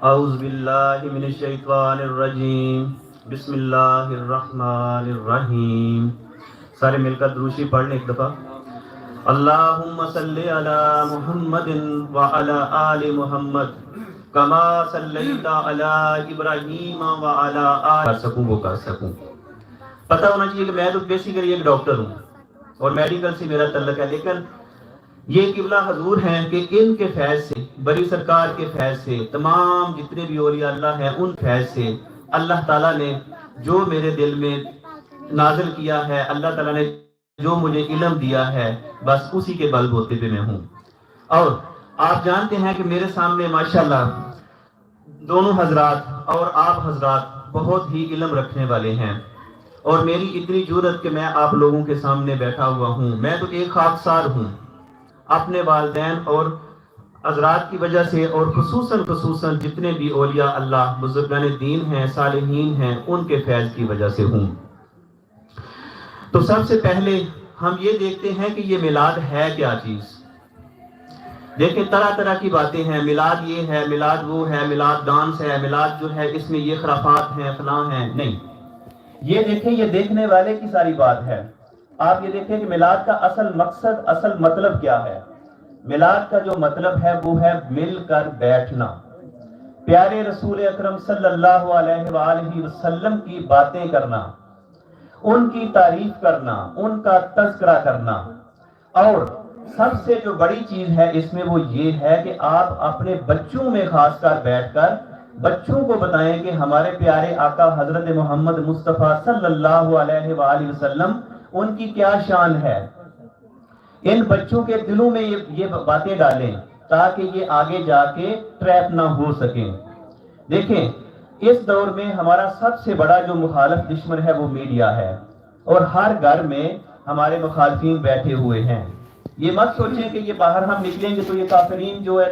اعوذ باللہ من الشیطان الرجیم بسم اللہ الرحمن الرحیم. سارے مل کر دروشی پڑھ لیں ایک دفعہ. اللہم صلی علی محمد وعلی آل محمد کما صلیت علی ابراہیم وعلی آل. کر سکوں وہ کر سکوں. پتہ ہونا چاہیے کہ میں تو بیسیکلی ایک ڈاکٹر ہوں اور میڈیکل سے میرا تعلق ہے، لیکن یہ قبلہ حضور ہیں کہ ان کے فیض سے، بری سرکار کے فیض سے، تمام جتنے بھی اولیاء اللہ ہیں ان فیض سے اللہ تعالیٰ نے جو میرے دل میں نازل کیا ہے، اللہ تعالیٰ نے جو مجھے علم دیا ہے، بس اسی کے بل بوتے پہ میں ہوں. اور آپ جانتے ہیں کہ میرے سامنے ماشاءاللہ دونوں حضرات اور آپ حضرات بہت ہی علم رکھنے والے ہیں، اور میری اتنی جرأت کہ میں آپ لوگوں کے سامنے بیٹھا ہوا ہوں. میں تو ایک خاکسار ہوں اپنے والدین اور حضرات کی وجہ سے، اور خصوصاً جتنے بھی اولیاء اللہ بزرگان دین ہیں، صالحین ہیں، ان کے فیض کی وجہ سے ہوں. تو سب سے پہلے ہم یہ دیکھتے ہیں کہ یہ میلاد ہے کیا چیز. دیکھیں طرح طرح کی باتیں ہیں، میلاد یہ ہے، میلاد وہ ہے، میلاد ڈانس ہے، میلاد جو ہے اس میں یہ خرافات ہیں، فلاں ہیں. نہیں، یہ دیکھیں، یہ دیکھنے والے کی ساری بات ہے. آپ یہ دیکھیں کہ میلاد کا اصل مقصد، اصل مطلب کیا ہے. میلاد کا جو مطلب ہے وہ ہے مل کر بیٹھنا، پیارے رسول اکرم صلی اللہ علیہ وآلہ وسلم کی باتیں کرنا، ان کی تعریف کرنا، ان کا تذکرہ کرنا. اور سب سے جو بڑی چیز ہے اس میں وہ یہ ہے کہ آپ اپنے بچوں میں خاص کر بیٹھ کر بچوں کو بتائیں کہ ہمارے پیارے آقا حضرت محمد مصطفیٰ صلی اللہ علیہ وآلہ وسلم ان کی کیا شان ہے. ان بچوں کے دلوں میں یہ باتیں ڈالیں تاکہ یہ آگے جا کے ٹریپ نہ ہو سکیں. دیکھیں اس دور میں ہمارا سب سے بڑا جو مخالف دشمن ہے وہ میڈیا ہے، اور ہر گھر میں ہمارے مخالفین بیٹھے ہوئے ہیں. یہ مت سوچیں کہ یہ باہر ہم نکلیں گے تو یہ کافرین جو ہے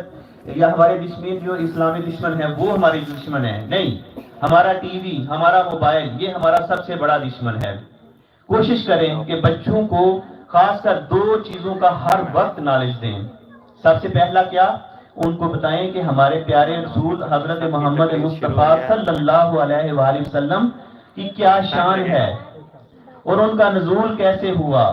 یا ہمارے دشمن جو اسلامی دشمن ہے وہ ہمارے دشمن ہے. نہیں، ہمارا ٹی وی، ہمارا موبائل، یہ ہمارا سب سے بڑا دشمن ہے. کوشش کریں کہ بچوں کو خاص کر دو چیزوں کا ہر وقت نالج دیں. سب سے پہلا کیا، ان کو بتائیں کہ ہمارے پیارے رسول حضرت محمد مصطفیٰ صلی اللہ علیہ وآلہ وسلم کی کیا شان ہے، اور ان کا نزول کیسے ہوا،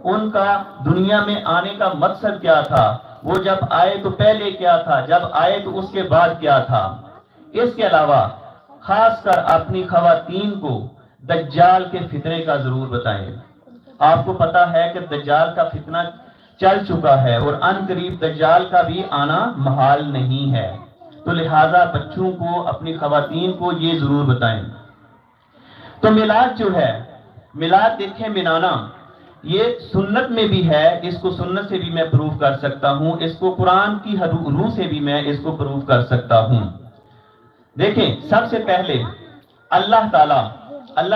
ان کا دنیا میں آنے کا مقصد کیا تھا، وہ جب آئے تو پہلے کیا تھا، جب آئے تو اس کے بعد کیا تھا. اس کے علاوہ خاص کر اپنی خواتین کو دجال کے فتنے کا ضرور بتائیں. آپ کو پتا ہے کہ دجال کا فتنہ چل چکا ہے اور ان قریب دجال کا بھی آنا محال نہیں ہے. تو لہٰذا بچوں کو، اپنی خواتین کو یہ ضرور بتائیں. تو میلاد جو ہے، میلاد دیکھیں منانا یہ سنت میں بھی ہے، اس کو سنت سے بھی میں پروف کر سکتا ہوں، اس کو قرآن کی روح سے بھی میں اس کو پروف کر سکتا ہوں. دیکھیں سب سے پہلے اللہ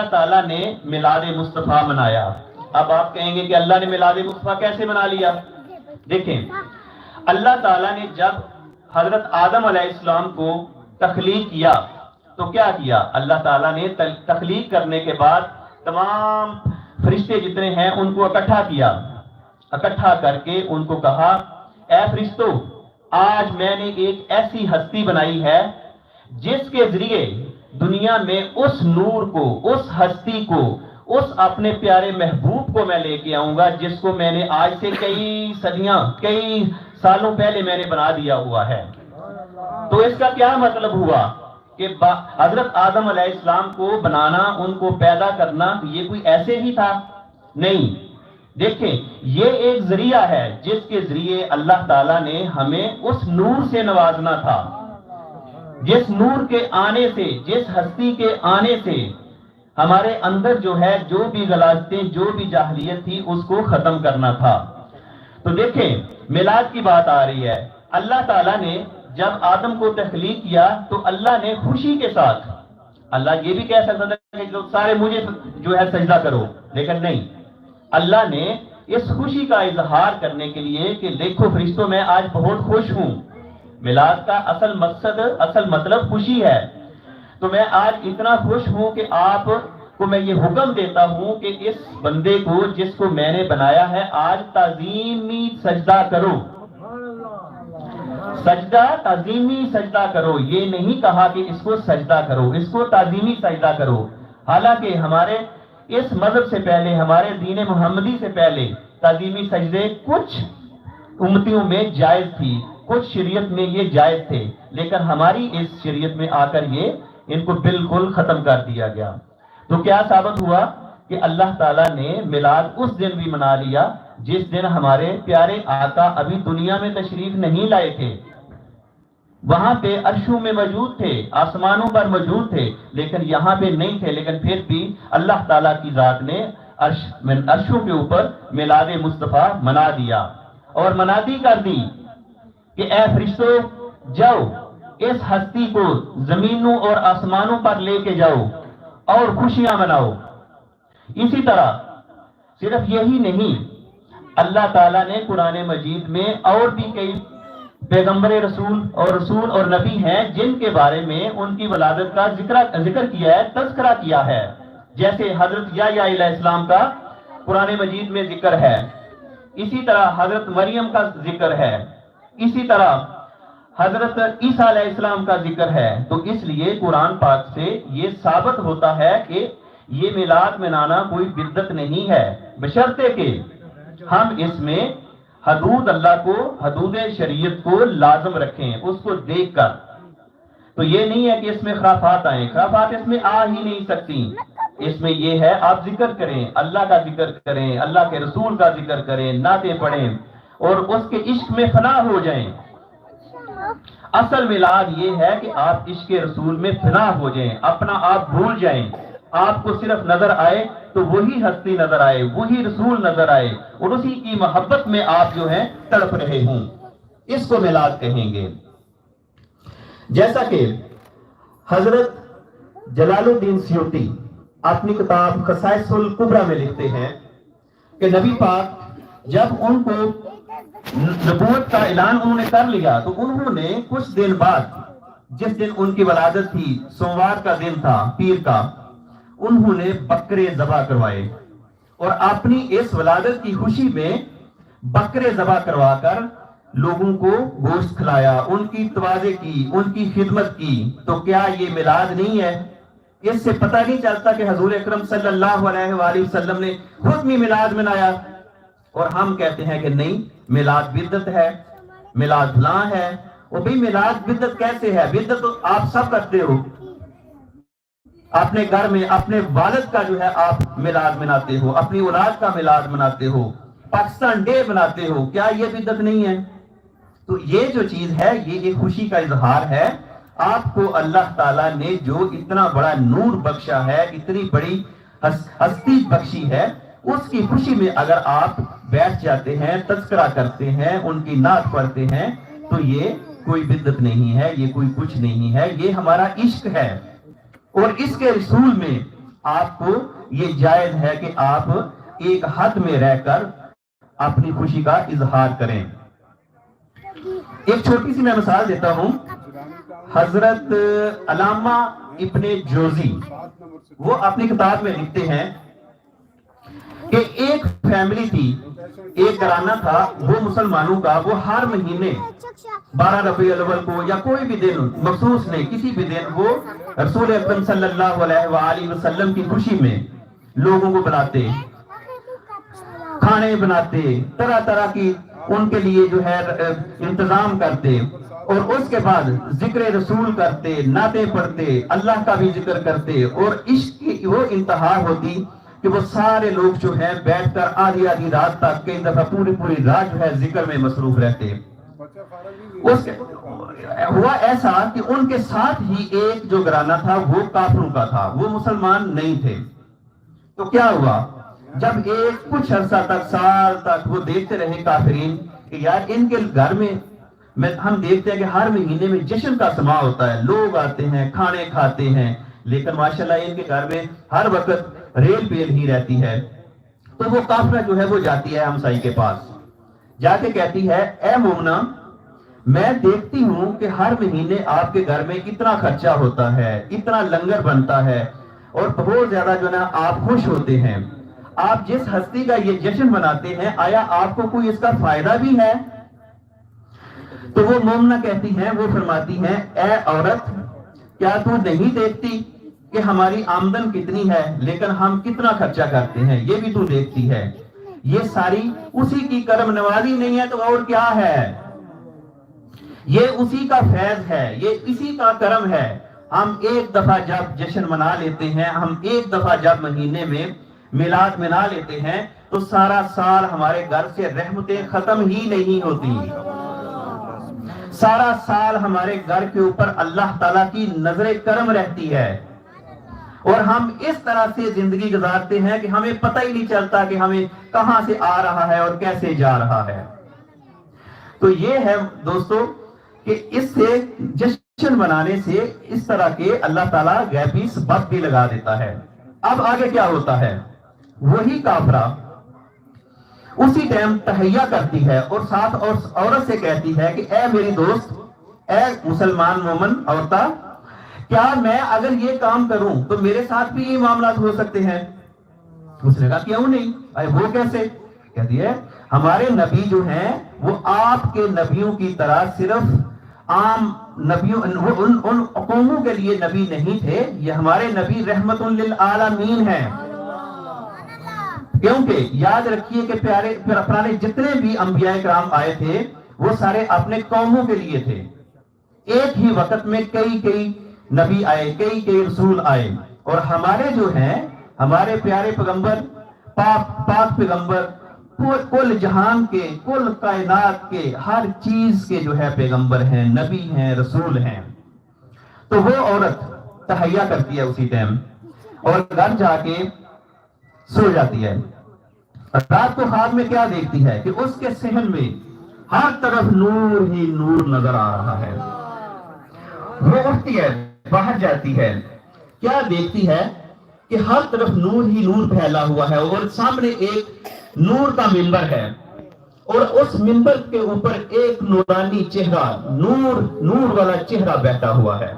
تعالیٰ نے میلاد مصطفیٰ منایا. اب آپ کہیں گے کہ اللہ نے میلاد مصطفیٰ کیسے منا لیا؟ دیکھیں اللہ تعالیٰ نے جب حضرت آدم علیہ السلام کو تخلیق کیا تو کیا کیا؟ اللہ تعالیٰ نے تخلیق کرنے کے بعد تمام فرشتے جتنے ہیں ان کو اکٹھا کیا، اکٹھا کر کے ان کو کہا، اے فرشتو، آج میں نے ایک ایسی ہستی بنائی ہے جس کے ذریعے دنیا میں اس نور کو، اس ہستی کو، اس اپنے پیارے محبوب کو میں لے کے آؤں گا جس کو میں نے آج سے کئی صدیاں، کئی سالوں پہلے میں نے بنا دیا ہوا ہے. تو اس کا کیا مطلب ہوا کہ حضرت آدم علیہ السلام کو بنانا، ان کو پیدا کرنا یہ کوئی ایسے ہی تھا؟ نہیں. دیکھیں یہ ایک ذریعہ ہے جس کے ذریعے اللہ تعالیٰ نے ہمیں اس نور سے نوازنا تھا، جس نور کے آنے سے، جس ہستی کے آنے سے ہمارے اندر جو ہے جو بھی غلاظتیں، جو بھی جاہلیت تھی اس کو ختم کرنا تھا. تو دیکھیں میلاد کی بات آ رہی ہے. اللہ تعالیٰ نے جب آدم کو تخلیق کیا تو اللہ نے خوشی کے ساتھ، اللہ یہ بھی کہہ سکتا تھا کہ سارے مجھے جو ہے سجدہ کرو، لیکن نہیں، اللہ نے اس خوشی کا اظہار کرنے کے لیے کہ دیکھو فرشتوں میں آج بہت خوش ہوں. میلاد کا اصل مقصد، اصل مطلب خوشی ہے. تو میں آج اتنا خوش ہوں کہ آپ کو میں یہ حکم دیتا ہوں کہ اس بندے کو جس کو میں نے بنایا ہے آج تعظیمی سجدہ کرو. سجدہ تعظیمی سجدہ کرو، یہ نہیں کہا کہ اس کو سجدہ کرو، اس کو تعظیمی سجدہ کرو۔ حالانکہ ہمارے اس مذہب سے پہلے، ہمارے دین محمدی سے پہلے تعظیمی سجدے کچھ امتیوں میں جائز تھی، کچھ شریعت میں یہ جائز تھے، لیکن ہماری اس شریعت میں آ کر یہ ان کو بالکل ختم کر دیا گیا۔ تو کیا ثابت ہوا کہ اللہ تعالیٰ نے میلاد اس دن بھی منا لیا جس دن ہمارے پیارے آقا ابھی دنیا میں تشریف نہیں لائے تھے، وہاں پہ عرشوں میں موجود تھے، آسمانوں پر موجود تھے، لیکن یہاں پہ نہیں تھے، لیکن پھر بھی اللہ تعالیٰ کی ذات نے عرشوں کے اوپر میلاد مصطفیٰ منا دیا اور منادی کر دی کہ اے فرشتوں جاؤ اس ہستی کو زمینوں اور آسمانوں پر لے کے جاؤ اور خوشیاں مناؤ۔ اسی طرح صرف یہی نہیں، اللہ تعالیٰ نے قرآن مجید میں اور بھی کئی پیغمبر رسول اور نبی ہیں جن کے بارے میں ان کی ولادت کا ذکر کیا ہے، تذکرہ کیا ہے، جیسے حضرت یحییٰ علیہ السلام کا قرآن مجید میں ذکر ہے، اسی طرح حضرت مریم کا ذکر ہے، اسی طرح حضرت عیسیٰ علیہ السلام کا ذکر ہے۔ تو اس لیے قرآن پاک سے یہ ثابت ہوتا ہے کہ یہ میلاد منانا کوئی بدعت نہیں ہے، بشرطے کہ ہم اس میں حدود اللہ کو، حدود شریعت کو لازم رکھیں، اس کو دیکھ کر۔ تو یہ نہیں ہے کہ اس میں خرافات آئیں، خرافات اس میں آ ہی نہیں سکتی۔ اس میں یہ ہے آپ ذکر کریں، اللہ کا ذکر کریں، اللہ کے رسول کا ذکر کریں، نعتیں پڑھیں اور اس کے عشق میں فنا ہو جائیں۔ اصل میلاد یہ ہے کہ آپ عشق رسول میں فنا ہو جائیں، اپنا آپ بھول جائیں، آپ کو صرف نظر آئے تو وہی ہستی نظر آئے، وہی رسول نظر آئے اور اسی کی محبت میں آپ جو ہیں تڑپ رہے ہوں، اس کو میلاد کہیں گے۔ جیسا کہ حضرت جلال الدین سیوطی اپنی کتاب خصائص الکبریٰ میں لکھتے ہیں کہ نبی پاک جب ان کو نبوت کا اعلان انہوں نے کر لیا تو انہوں نے کچھ دن بعد، جس دن ان کی ولادت تھی، سوموار کا دن تھا، پیر کا، انہوں نے بکرے ذبح کروائے اور اپنی اس ولادت کی خوشی میں بکرے ذبح کروا کر لوگوں کو گوشت کھلایا، ان کی توازے کی، ان کی خدمت کی۔ تو کیا یہ میلاد نہیں ہے؟ اس سے پتہ نہیں چلتا کہ حضور اکرم صلی اللہ علیہ وآلہ وسلم نے خود بھی میلاد منایا، اور ہم کہتے ہیں کہ نہیں، میلاد بدعت ہے، میلاد فلاں ہے۔ اور بھئی میلاد بدعت کیسے ہے؟ بدعت تو آپ سب کرتے ہو، اپنے گھر میں اپنے والد کا جو ہے آپ میلاد مناتے ہو، اپنی اولاد کا میلاد مناتے ہو، پاکستان ڈے مناتے ہو، کیا یہ بدعت نہیں ہے؟ تو یہ جو چیز ہے یہ ایک خوشی کا اظہار ہے۔ آپ کو اللہ تعالیٰ نے جو اتنا بڑا نور بخشا ہے، اتنی بڑی ہستی بخشی ہے، اس کی خوشی میں اگر آپ بیٹھ جاتے ہیں، تذکرہ کرتے ہیں، ان کی نعت پڑھتے ہیں، تو یہ کوئی بدعت نہیں ہے، یہ کوئی کچھ نہیں ہے، یہ ہمارا عشق ہے۔ اور اس کے رسول میں آپ کو یہ جائز ہے کہ آپ ایک حد میں رہ کر اپنی خوشی کا اظہار کریں۔ ایک چھوٹی سی میں مثال دیتا ہوں۔ حضرت علامہ ابن جوزی وہ اپنی کتاب میں لکھتے ہیں کہ ایک فیملی تھی، ایک گھرانہ تھا، وہ مسلمانوں کا، وہ ہر مہینے 12 ربیع الاول کو یا کوئی بھی دن مخصوص نہیں، کسی بھی دن وہ رسول اکرم صلی اللہ علیہ وآلہ وسلم کی خوشی میں لوگوں کو بلاتے، کھانے بناتے، طرح طرح کی ان کے لیے جو ہے انتظام کرتے، اور اس کے بعد ذکر رسول کرتے، نعتیں پڑھتے، اللہ کا بھی ذکر کرتے، اور عشق کی وہ انتہا ہوتی کہ وہ سارے لوگ جو ہیں بیٹھ کر آدھی آدھی رات تک، کئی دفعہ پوری پوری رات جو ہے ذکر میں مصروف رہتے۔ ہوا ایسا کہ ان کے ساتھ ہی ایک جو گھرانہ تھا وہ کافروں کا تھا، وہ مسلمان نہیں تھے۔ تو کیا ہوا، جب ایک کچھ عرصہ تک، سال تک وہ دیکھتے رہے کافرین کہ یار ان کے گھر میں ہم دیکھتے ہیں کہ ہر مہینے میں جشن کا سما ہوتا ہے، لوگ آتے ہیں، کھانے کھاتے ہیں، لیکن ماشاءاللہ ان کے گھر میں ہر وقت ریل پیل ہی رہتی ہے۔ تو وہ کافرہ جو ہے وہ جاتی ہے ہمسائی کے پاس، جا کے کہتی ہے اے مومنہ، میں دیکھتی ہوں کہ ہر مہینے آپ کے گھر میں اتنا خرچہ ہوتا ہے، اتنا لنگر بنتا ہے اور بہت زیادہ جو نا آپ خوش ہوتے ہیں، آپ جس ہستی کا یہ جشن مناتے ہیں، آیا آپ کو کوئی اس کا فائدہ بھی ہے؟ تو وہ مومنہ کہتی ہیں، وہ فرماتی ہیں اے عورت کیا تو نہیں دیکھتی کہ ہماری آمدن کتنی ہے لیکن ہم کتنا خرچہ کرتے ہیں، یہ بھی تو دیکھتی ہے، یہ ساری اسی کی کرم نوازی نہیں ہے تو اور کیا ہے، یہ اسی کا فیض ہے، یہ اسی کا کرم ہے۔ ہم ایک دفعہ جب جشن منا لیتے ہیں، ہم ایک دفعہ جب مہینے میں میلاد منا لیتے ہیں تو سارا سال ہمارے گھر سے رحمتیں ختم ہی نہیں ہوتی، سارا سال ہمارے گھر کے اوپر اللہ تعالیٰ کی نظر کرم رہتی ہے، اور ہم اس طرح سے زندگی گزارتے ہیں کہ ہمیں پتہ ہی نہیں چلتا کہ ہمیں کہاں سے آ رہا ہے اور کیسے جا رہا ہے۔ تو یہ ہے دوستو کہ اس سے جشن منانے سے اس طرح کے اللہ تعالیٰ غیبی سبب بھی لگا دیتا ہے۔ اب آگے کیا ہوتا ہے، وہی کافرہ اسی ٹائم تحیہ کرتی ہے اور ساتھ اور عورت سے کہتی ہے کہ اے میری دوست، اے مسلمان مومن عورتہ، کیا میں اگر یہ کام کروں تو میرے ساتھ بھی یہ معاملات ہو سکتے ہیں؟ اس نے کہا کیوں نہیں، وہ کیسے؟ کہتی ہے ہمارے نبی جو ہیں وہ آپ کے نبیوں کی طرح صرف عام نبیوں ان قوموں کے لیے نبی نہیں تھے، یہ ہمارے نبی رحمت للعالمین ہیں۔ کیونکہ یاد رکھیے کہ پرانے جتنے بھی انبیاء کرام آئے تھے وہ سارے اپنے قوموں کے لیے تھے، ایک ہی وقت میں کئی نبی آئے، کئی رسول آئے، اور ہمارے جو ہیں ہمارے پیارے پیغمبر پاک پیغمبر کل جہان کے، کل کائنات کے، ہر چیز کے جو ہے پیغمبر ہیں، نبی ہیں، رسول ہیں۔ تو وہ عورت تحیہ کرتی ہے اسی ٹائم اور گھر جا کے سو جاتی ہے۔ رات کو خواب میں کیا دیکھتی ہے کہ اس کے صحن میں ہر طرف نور ہی نور نظر آ رہا ہے۔ وہ اٹھتی ہے، باہر جاتی ہے، کیا دیکھتی ہے کہ ہر طرف نور ہی نور پھیلا ہوا ہے اور سامنے ایک نور کا منبر ہے، اور اس منبر کے اوپر ایک نورانی چہرہ، نور والا چہرہ بیٹھا ہوا ہے۔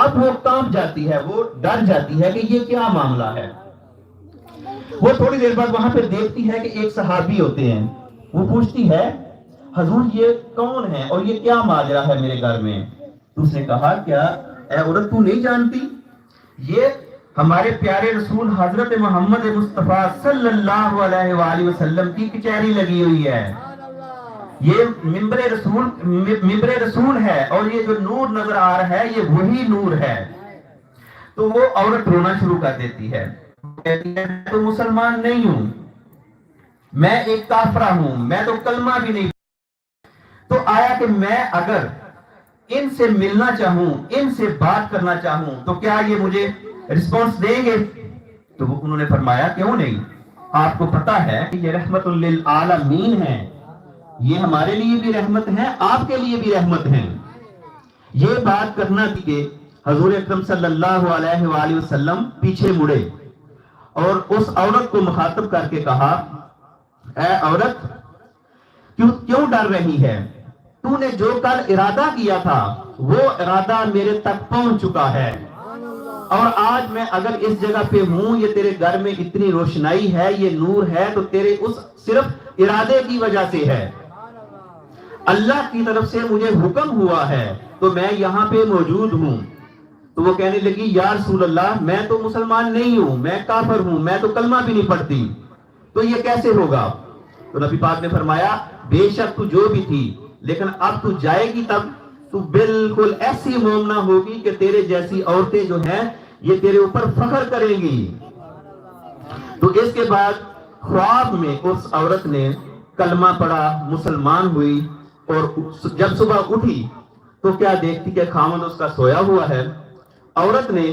اب وہ کانپ جاتی ہے، وہ ڈر جاتی ہے کہ یہ کیا معاملہ ہے۔ وہ تھوڑی دیر بعد وہاں پہ دیکھتی ہے کہ ایک صحابی ہوتے ہیں، وہ پوچھتی ہے حضور یہ کون ہے اور یہ کیا ماجرا ہے میرے گھر میں؟ اس نے کہا کیا اے عورت تو نہیں جانتی، یہ ہمارے پیارے رسول حضرت محمد مصطفیٰ صلی اللہ علیہ وآلہ وسلم کی کچہری لگی ہوئی ہے، یہ ممبر رسول ہے، اور یہ جو نور نظر آ رہا ہے یہ وہی نور ہے۔ تو وہ عورت رونا شروع کر دیتی ہے، کہتی ہے میں تو مسلمان نہیں ہوں، میں ایک کافرہ ہوں، میں تو کلمہ بھی نہیں، تو آیا کہ میں اگر ان سے ملنا چاہوں، ان سے بات کرنا چاہوں تو کیا یہ مجھے رسپانس دیں گے؟ تو انہوں نے فرمایا کیوں نہیں، آپ کو پتا ہے کہ یہ رحمت للعالمین ہے، یہ ہمارے لیے بھی رحمت ہے، آپ کے لیے بھی رحمت ہے۔ یہ بات کرنا تھی کہ حضور اکرم صلی اللہ علیہ وآلہ وسلم پیچھے مڑے اور اس عورت کو مخاطب کر کے کہا اے عورت کیوں ڈر رہی ہے، تو نے جو کل ارادہ کیا تھا وہ ارادہ میرے تک پہنچ چکا ہے، اور آج میں اگر اس جگہ پہ ہوں، یہ تیرے گھر میں اتنی روشنائی ہے، یہ نور ہے، تو تیرے اس صرف ارادے کی وجہ سے ہے، اللہ کی طرف سے مجھے حکم ہوا ہے تو میں یہاں پہ موجود ہوں۔ تو وہ کہنے لگی یا رسول اللہ میں تو مسلمان نہیں ہوں، میں کافر ہوں، میں تو کلمہ بھی نہیں پڑھتی، تو یہ کیسے ہوگا؟ تو نبی پاک نے فرمایا بے شک تو جو بھی تھی، لیکن اب تو جائے گی تب تو بالکل ایسی مومنہ ہوگی کہ تیرے جیسی عورتیں جو ہیں یہ تیرے اوپر فخر کریں گی۔ تو اس کے بعد خواب میں اس عورت نے کلمہ پڑھا، مسلمان ہوئی، اور جب صبح اٹھی تو کیا دیکھتی کہ خاوند اس کا سویا ہوا ہے۔ عورت نے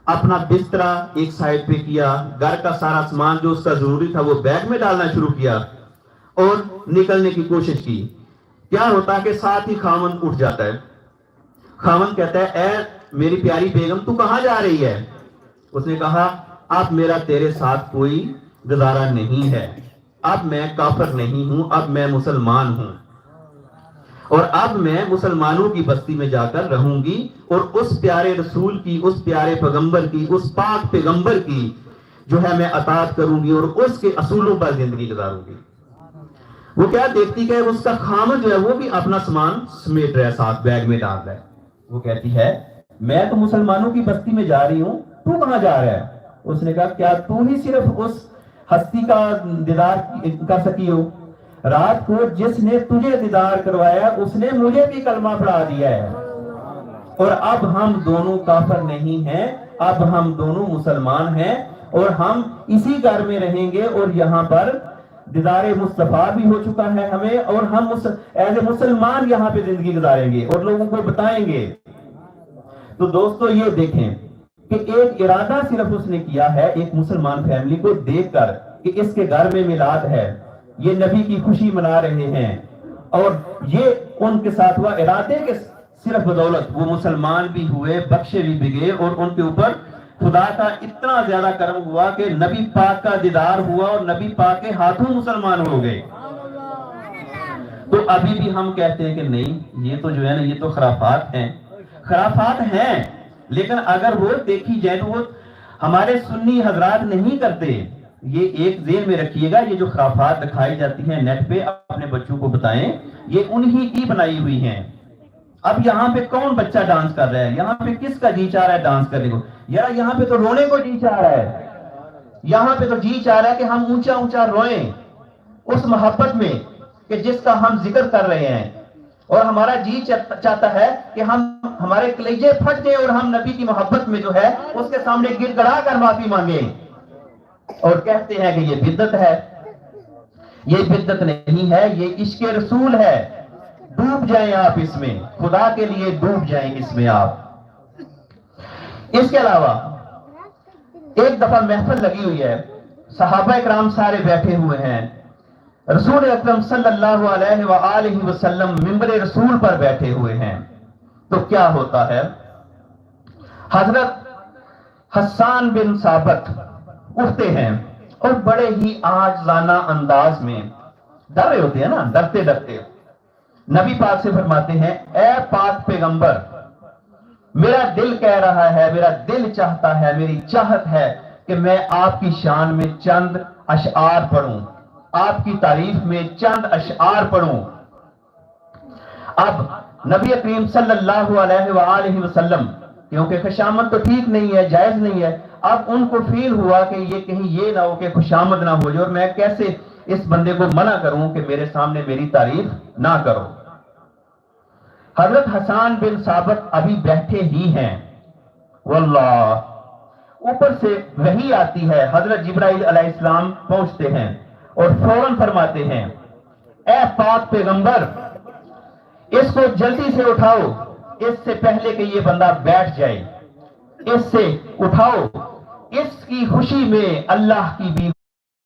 اپنا بسترا ایک سائڈ پہ کیا، گھر کا سارا سامان جو اس کا ضروری تھا وہ بیگ میں ڈالنا شروع کیا اور نکلنے کی کوشش کی۔ کیا ہوتا ہے کہ ساتھ ہی خاوند اٹھ جاتا ہے، خاوند کہتا ہے اے میری پیاری بیگم تو کہاں جا رہی ہے؟ اس نے کہا اب میرا تیرے ساتھ کوئی گزارا نہیں ہے، اب میں کافر نہیں ہوں، اب میں مسلمان ہوں، اور اب میں مسلمانوں کی بستی میں جا کر رہوں گی، اور اس پیارے رسول کی، اس پیارے پیغمبر کی، اس پاک پیغمبر کی جو ہے میں اطاعت کروں گی اور اس کے اصولوں پر زندگی گزاروں گی۔ وہ کیا دیکھتی کہ اس کا خامد جو ہے وہ بھی اپنا سامان سمیٹ رہا ہے، ساتھ بیگ میں ڈال رہا ہے. وہ کہتی ہے میں تو مسلمانوں کی بستی میں جا رہی ہوں، تو کہاں جا رہا ہے؟ اس نے کہا کیا تو ہی صرف اس ہستی کا دیدار کر سکی ہو؟ رات کو جس نے تجھے دیدار کروایا اس نے مجھے بھی کلمہ پڑھا دیا ہے، اور اب ہم دونوں کافر نہیں ہیں، اب ہم دونوں مسلمان ہیں، اور ہم اسی گھر میں رہیں گے، اور یہاں پر دیدار مصطفیٰ بھی ہو چکا ہے ہمیں، اور ہم ایز اے مسلمان یہاں پہ زندگی گزاریں گے اور لوگوں کو بتائیں گے. تو دوستو یہ دیکھیں کہ ایک ارادہ صرف اس نے کیا ہے ایک مسلمان فیملی کو دیکھ کر کہ اس کے گھر میں میلاد ہے، یہ نبی کی خوشی منا رہے ہیں، اور یہ ان کے ساتھ ہوا ارادے کے صرف بدولت وہ مسلمان بھی ہوئے، بخشے بھی گئے، اور ان کے اوپر خدا کا اتنا زیادہ کرم ہوا کہ نبی پاک کا دیدار ہوا اور نبی پاک کے ہاتھوں مسلمان ہو گئے. تو ابھی بھی ہم کہتے ہیں کہ نہیں، یہ تو جو ہے نا یہ تو خرافات ہیں، خرافات ہیں، لیکن اگر وہ دیکھی جائے تو وہ ہمارے سنی حضرات نہیں کرتے. یہ ایک ذہن میں رکھیے گا، یہ جو خرافات دکھائی جاتی ہیں نیٹ پہ، اپنے بچوں کو بتائیں یہ انہی کی بنائی ہوئی ہیں. اب یہاں پہ کون بچہ ڈانس کر رہا ہے؟ یہاں پہ کس کا جی چاہ رہا ہے ڈانس کرنے کو؟ یار یہاں پہ تو رونے کو جی چاہ رہا ہے، یہاں پہ تو جی چاہ رہا ہے کہ ہم اونچا اونچا روئیں اس محبت میں کہ جس کا ہم ذکر کر رہے ہیں، اور ہمارا جی چاہتا ہے کہ ہمارے کلیجے پھٹ جائیں اور ہم نبی کی محبت میں جو ہے اس کے سامنے گر گڑا کر معافی مانگیں، اور کہتے ہیں کہ یہ بدعت ہے. یہ بدعت نہیں ہے، یہ عشق رسول ہے. ڈوب جائیں آپ اس میں، خدا کے لیے ڈوب جائیں اس میں آپ. اس کے علاوہ ایک دفعہ محفل لگی ہوئی ہے، صحابہ اکرام سارے بیٹھے ہوئے ہیں، رسول اکرم صلی اللہ علیہ وآلہ وسلم منبر رسول پر بیٹھے ہوئے ہیں. تو کیا ہوتا ہے؟ حضرت حسان بن ثابت اٹھتے ہیں اور بڑے ہی عاجزانہ انداز میں ڈر رہے ہوتے ہیں نا، ڈرتے ڈرتے نبی پاک سے فرماتے ہیں اے پاک پیغمبر، میرا دل کہہ رہا ہے، میرا دل چاہتا ہے، میری چاہت ہے کہ میں آپ کی شان میں چند اشعار پڑھوں، آپ کی تعریف میں چند اشعار پڑھوں. اب نبی کریم صلی اللہ علیہ وآلہ وسلم، کیونکہ خوشامد تو ٹھیک نہیں ہے، جائز نہیں ہے، اب ان کو فیل ہوا کہ یہ کہیں یہ نہ ہو کہ خوشامد نہ ہو جائے، اور میں کیسے اس بندے کو منع کروں کہ میرے سامنے میری تعریف نہ کرو. حضرت حسان بن ثابت ابھی بیٹھے ہی ہیں، واللہ اوپر سے وحی آتی ہے، حضرت جبرائیل علیہ السلام پہنچتے ہیں اور فوراً فرماتے ہیں اے پاک پیغمبر، اس کو جلدی سے اٹھاؤ، اس سے پہلے کہ یہ بندہ بیٹھ جائے، اس سے اٹھاؤ، اس کی خوشی میں اللہ کی بھی